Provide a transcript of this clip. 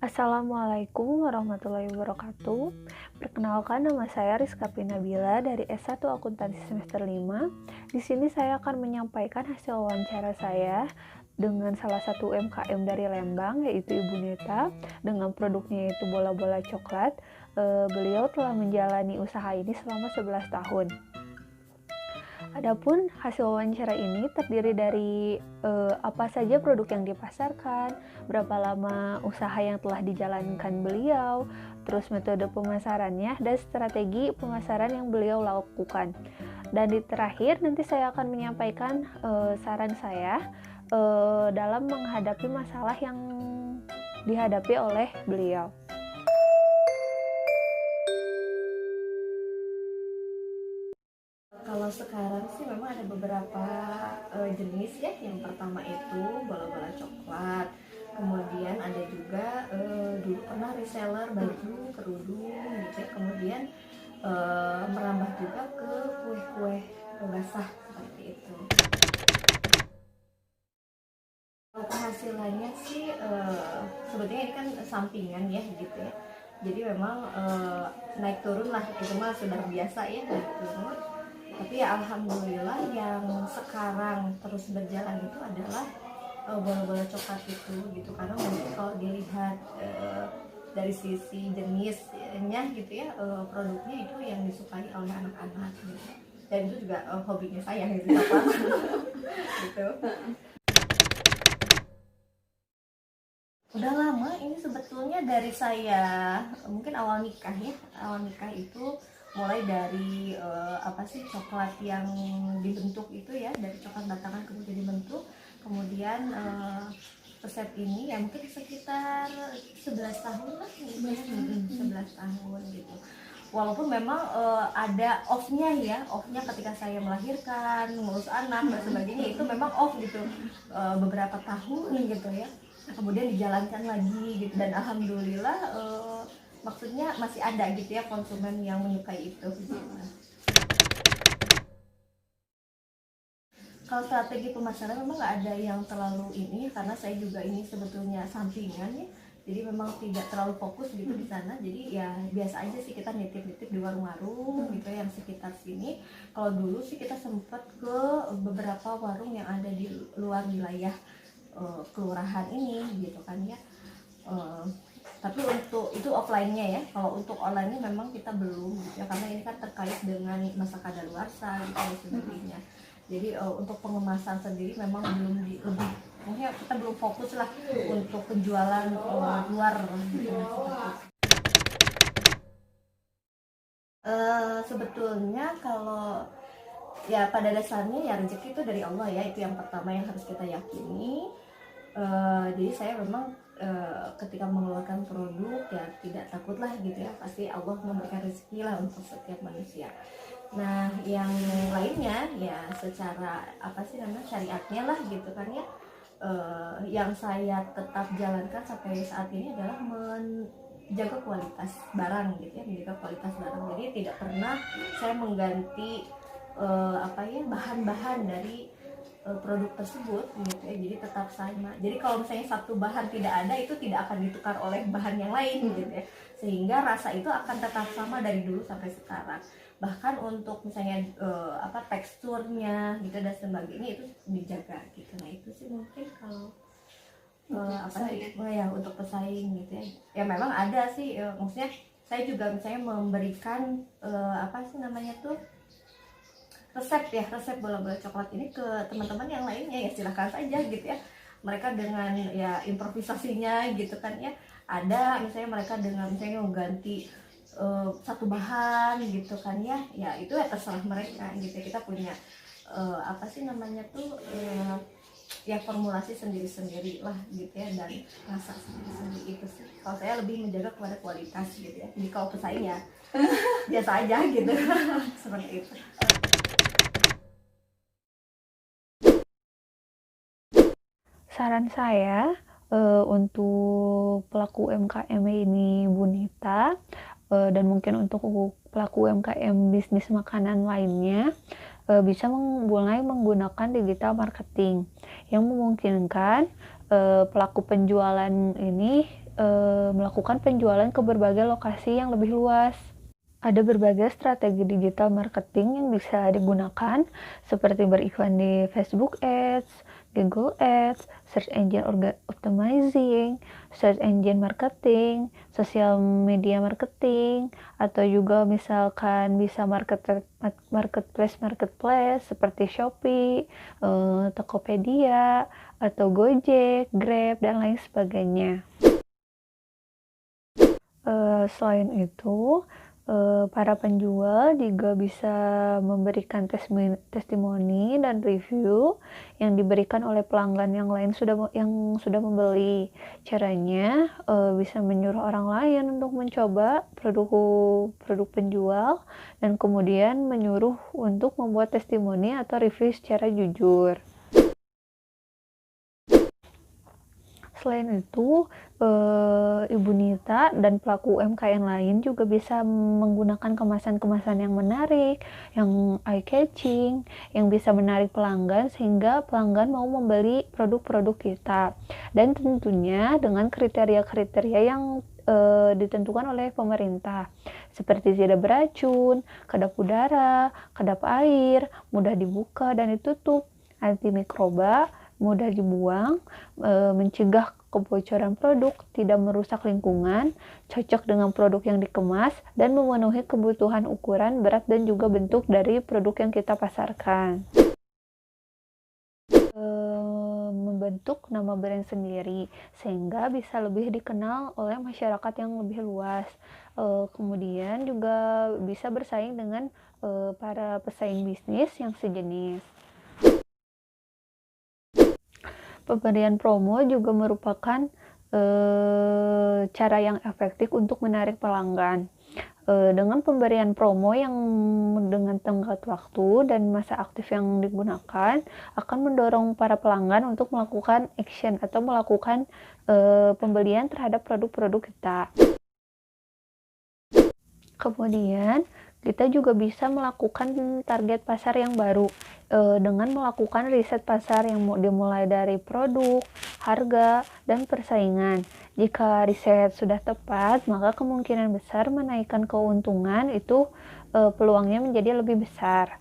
Assalamualaikum warahmatullahi wabarakatuh. Perkenalkan, nama saya Rizka Pinabila dari S1 Akuntansi semester 5. Di sini saya akan menyampaikan hasil wawancara saya dengan salah satu UMKM dari Lembang, yaitu Ibu Neta, dengan produknya yaitu bola-bola coklat. Beliau telah menjalani usaha ini selama 11 tahun. Adapun hasil wawancara ini terdiri dari apa saja produk yang dipasarkan, berapa lama usaha yang telah dijalankan beliau, terus metode pemasarannya, dan strategi pemasaran yang beliau lakukan. Dan di terakhir nanti saya akan menyampaikan saran saya dalam menghadapi masalah yang dihadapi oleh beliau. Kalau sekarang sih memang ada beberapa jenis ya. Yang pertama itu bola-bola coklat. Kemudian ada juga dulu pernah reseller baju, kerudung gitu ya. Kemudian merambah juga ke kue-kue basah seperti itu. Kalau penghasilannya sih sebetulnya ini kan sampingan ya gitu ya. Jadi memang naik turun lah, itu mah sudah biasa ya, naik turun. Tapi ya alhamdulillah yang sekarang terus berjalan itu adalah bola-bola coklat itu gitu. Karena mungkin kalau dilihat dari sisi jenisnya gitu ya, produknya itu yang disukai oleh anak-anak gitu. Dan itu juga hobinya saya gitu, gitu. Udah lama ini sebetulnya, dari saya mungkin awal nikah ya. Awal nikah itu mulai dari apa sih, coklat yang dibentuk itu ya, dari coklat batangan kemudian dibentuk. Kemudian resep ini ya mungkin sekitar 11 tahun lah gitu ya. 11 tahun gitu. Walaupun memang ada off-nya ya, off-nya ketika saya melahirkan, ngurus anak dan sebagainya, itu memang off gitu beberapa tahun gitu ya. Kemudian dijalankan lagi gitu, dan alhamdulillah maksudnya masih ada gitu ya konsumen yang menyukai itu gitu. Kalau strategi pemasaran memang nggak ada yang terlalu ini, karena saya juga ini sebetulnya sampingan ya, jadi memang tidak terlalu fokus gitu di sana. Jadi ya biasa aja sih, kita nitip-nitip di warung-warung gitu yang sekitar sini. Kalau dulu sih kita sempat ke beberapa warung yang ada di luar wilayah kelurahan ini gitu kan ya. Tapi untuk itu offline-nya ya. Kalau untuk online-nya memang kita belum gitu ya, karena ini kan terkait dengan masa kadaluarsa gitu dan sebagainya. Jadi untuk pengemasan sendiri memang belum lebih, maksudnya kita belum fokus lah untuk penjualan luar gitu. Sebetulnya kalau ya pada dasarnya ya rezeki itu dari Allah ya, itu yang pertama yang harus kita yakini. Jadi saya memang ketika mengeluarkan produk ya tidak takutlah gitu ya, pasti Allah memberikan rezeki lah untuk setiap manusia. Nah yang lainnya ya secara apa sih namanya, syariatnya lah gitu kan ya. Yang saya tetap jalankan sampai saat ini adalah menjaga kualitas barang gitu ya, menjaga kualitas barang. Jadi tidak pernah saya mengganti apa ya, bahan-bahan dari produk tersebut gitu ya. Jadi tetap sama. Jadi kalau misalnya satu bahan tidak ada, itu tidak akan ditukar oleh bahan yang lain gitu ya. Sehingga rasa itu akan tetap sama dari dulu sampai sekarang. Bahkan untuk misalnya apa, teksturnya gitu dan sebagainya itu dijaga gitu. Nah itu sih mungkin kalau apa sih ya, untuk pesaing gitu ya. Ya memang ada sih maksudnya saya juga misalnya memberikan apa sih namanya tuh, resep bola-bola coklat ini ke teman-teman yang lainnya, ya silahkan saja gitu ya. Mereka dengan ya improvisasinya gitu kan ya. Ada misalnya mereka dengan misalnya mengganti satu bahan gitu kan ya. Ya itu ya terserah mereka gitu. Kita punya apa sih namanya tuh ya formulasi sendiri-sendiri lah gitu ya, dan rasa sendiri-sendiri. Itu sih kalau saya lebih menjaga kepada kualitas gitu ya. Jadi kalau pesaing ya biasa aja gitu. Seperti itu. Saran saya untuk pelaku UMKM ini Bu Nita, dan mungkin untuk pelaku UMKM bisnis makanan lainnya, bisa mulai menggunakan digital marketing yang memungkinkan pelaku penjualan ini melakukan penjualan ke berbagai lokasi yang lebih luas. Ada berbagai strategi digital marketing yang bisa digunakan, seperti beriklan di Facebook Ads, Google Ads, Search Engine Optimizing, Search Engine Marketing, Social Media Marketing, atau juga misalkan bisa marketplace seperti Shopee, Tokopedia, atau Gojek, Grab, dan lain sebagainya. Selain itu, para penjual juga bisa memberikan testimoni dan review yang diberikan oleh pelanggan yang lain yang sudah membeli. Caranya bisa menyuruh orang lain untuk mencoba produk penjual dan kemudian menyuruh untuk membuat testimoni atau review secara jujur. Selain itu, Ibu Nita dan pelaku UMKM lain juga bisa menggunakan kemasan-kemasan yang menarik, yang eye-catching, yang bisa menarik pelanggan sehingga pelanggan mau membeli produk-produk kita. Dan tentunya dengan kriteria-kriteria yang ditentukan oleh pemerintah, seperti tidak beracun, kedap udara, kedap air, mudah dibuka dan ditutup, antimikroba, mudah dibuang, mencegah kebocoran produk, tidak merusak lingkungan, cocok dengan produk yang dikemas, dan memenuhi kebutuhan ukuran, berat, dan juga bentuk dari produk yang kita pasarkan. Membentuk nama brand sendiri, sehingga bisa lebih dikenal oleh masyarakat yang lebih luas. Kemudian juga bisa bersaing dengan para pesaing bisnis yang sejenis. Pemberian promo juga merupakan cara yang efektif untuk menarik pelanggan. Dengan pemberian promo yang dengan tenggat waktu dan masa aktif yang digunakan akan mendorong para pelanggan untuk melakukan action atau melakukan pembelian terhadap produk-produk kita. Kemudian kita juga bisa melakukan target pasar yang baru dengan melakukan riset pasar yang dimulai dari produk, harga, dan persaingan. Jika riset sudah tepat, maka kemungkinan besar menaikkan keuntungan itu peluangnya menjadi lebih besar.